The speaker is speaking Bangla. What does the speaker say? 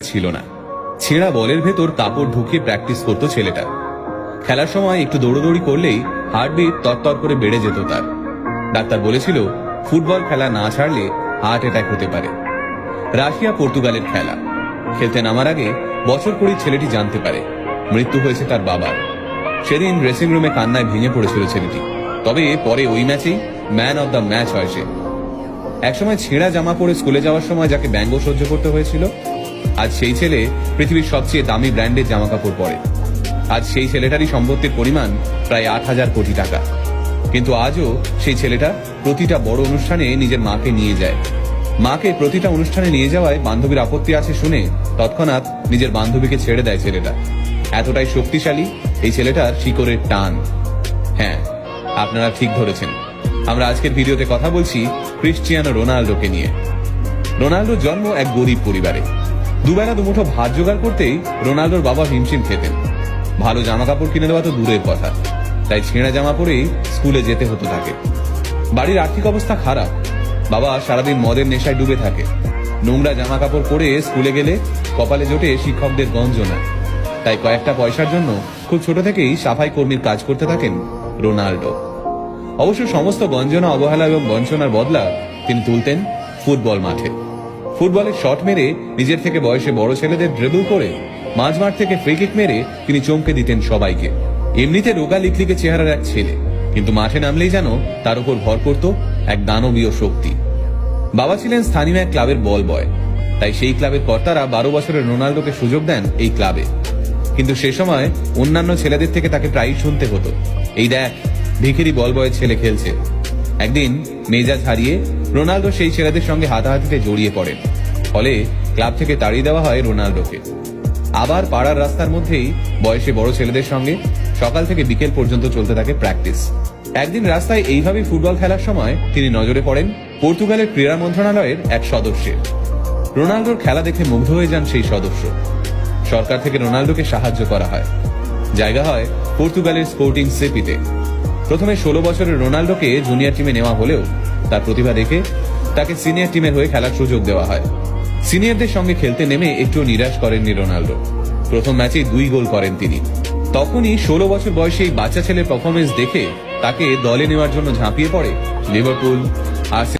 ছিল না। ছেঁড়া বলের ভেতর কাপড় ঢুকিয়ে প্র্যাকটিস করতো ছেলেটা। খেলার সময় একটু দৌড়দৌড়ি করলেই হার্টবিট তরতর করে বেড়ে যেত তার। ডাক্তার বলেছিল ফুটবল খেলা না ছাড়লে হার্ট অ্যাটাক হতে পারে। রাশিয়া পর্তুগালের খেলা খেলতে নামার আগে বছর কুড়ির ছেলেটি জানতে পারে মৃত্যু হয়েছে তার বাবার। সেদিন ড্রেসিং রুমে কান্নায় ভেঙে পড়েছিল ছেলেটি। তবে পরে ওই ম্যাচেই ম্যান অব দ্য ম্যাচ হয় সে। একসময় ছেঁড়া জামা পরে স্কুলে যাওয়ার সময় যাকে ব্যঙ্গ সহ্য করতে হয়েছিল, আজ সেই ছেলে পৃথিবীর সবচেয়ে দামি ব্র্যান্ডের জামা কাপড় পরে। আজ সেই ছেলেটারই সম্পত্তির পরিমাণ প্রায় 8,000 কোটি টাকা। কিন্তু আজও সেই ছেলেটা প্রতিটা বড় অনুষ্ঠানে নিজের মাকে নিয়ে যায়। মাকে প্রতিটা অনুষ্ঠানে নিয়ে যাওয়ায় বান্ধবীর আপত্তি আছে শুনে তৎক্ষণাৎ নিজের বান্ধবীকে ছেড়ে দেয় ছেলেটা। এতটাই শক্তিশালী এই ছেলেটার শিকড়ের টান। হ্যাঁ, আপনারা ঠিক ধরেছেন, আমরা আজকের ভিডিওতে কথা বলছি ক্রিশ্চিয়ানো রোনাল্ডোকে নিয়ে। রোনাল্ডোর জন্ম এক গরিব পরিবারে। দুবেলা দুমুঠো ভাত জোগাড় করতেই রোনাল্ডোর বাবা হিমশিম খেতেন। ভালো জামা কাপড় কিনে দেওয়া তো দূরের কথা, তাই ছেঁড়া জামা পরেই স্কুলে যেতে হতো তাকে। বাড়ির আর্থিক অবস্থা খারাপ। বাবা সারাদিন মদের নেশায় ডুবে থাকে। নোংরা জামা কাপড় পরে স্কুলে গেলে কপালে জোটে শিক্ষকদের গঞ্জনা। তাই কয়েকটা পয়সার জন্য খুব ছোট থেকেই সাফাই কর্মীর কাজ করতে থাকেন রোনাল্ডো। অবশ্য সমস্ত গঞ্জনা, অবহেলা এবং বঞ্চনার বদলা তিনি তুলতেন ফুটবল মাঠে। ফুটবলের শট মেরে নিজের থেকে বয়সে বড় ছেলেদের ড্রিবল করে মাঝমাঠ থেকে ফ্রি কিক মেরে তিনি চমকে দিতেন সবাইকে। এমনিতে রোগা লিকলিকে চেহারার এক ছেলে, কিন্তু মাঠে নামলেই যেন তার উপর ভর করত এক দানবীয় শক্তি। বাবা ছিলেন স্থানীয় এক ক্লাবের বল বয়, তাই সেই ক্লাবের কর্তারা 12 বছরের রোনাল্ডোকে সুযোগ দেন এই ক্লাবে। কিন্তু সে সময় অন্যান্য ছেলেদের থেকে তাকে প্রায়ই শুনতে হতো, এই দেখ ভিখিরি বল বয়ের ছেলে খেলছে। একদিন মেজাজ হারিয়ে রোনাল্ডো সেই ছেলেদের সঙ্গে হাতাহাতিতে জড়িয়ে পড়েন। ফলে ক্লাব থেকে তাড়িয়ে দেওয়া হয় রোনাল্ডোকে। আবার পাড়ার রাস্তার মধ্যেই বয়সে বড় ছেলেদের সঙ্গে সকাল থেকে বিকেল পর্যন্ত চলতে থাকে প্র্যাকটিস। একদিন রাস্তায় এইভাবেই ফুটবল খেলার সময় তিনি নজরে পড়েন পর্তুগালের ক্রীড়া মন্ত্রণালয়ের এক সদস্যের। রোনাল্ডোর খেলা দেখে মুগ্ধ হয়ে যান সেই সদস্য। সরকার থেকে রোনাল্ডোকে সাহায্য করা হয়। জায়গা হয় পর্তুগালের স্পোর্টিং সিপিতে। প্রথমে 16 বছরের রোনাল্ডোকে জুনিয়র টিমে নেওয়া হলেও তার প্রতিভা দেখে তাকে সিনিয়র টিমের হয়ে খেলার সুযোগ দেওয়া হয়। সিনিয়রদের সঙ্গে খেলতে নেমে একটু নিরাশ করেননি রোনাল্ডো। প্রথম ম্যাচেই 2 গোল করেন তিনি। তখনই 16 বছর বয়সী এই বাচ্চা ছেলের পারফরমেন্স দেখে তাকে দলে নেওয়ার জন্য ঝাঁপিয়ে পড়ে লিভারপুল,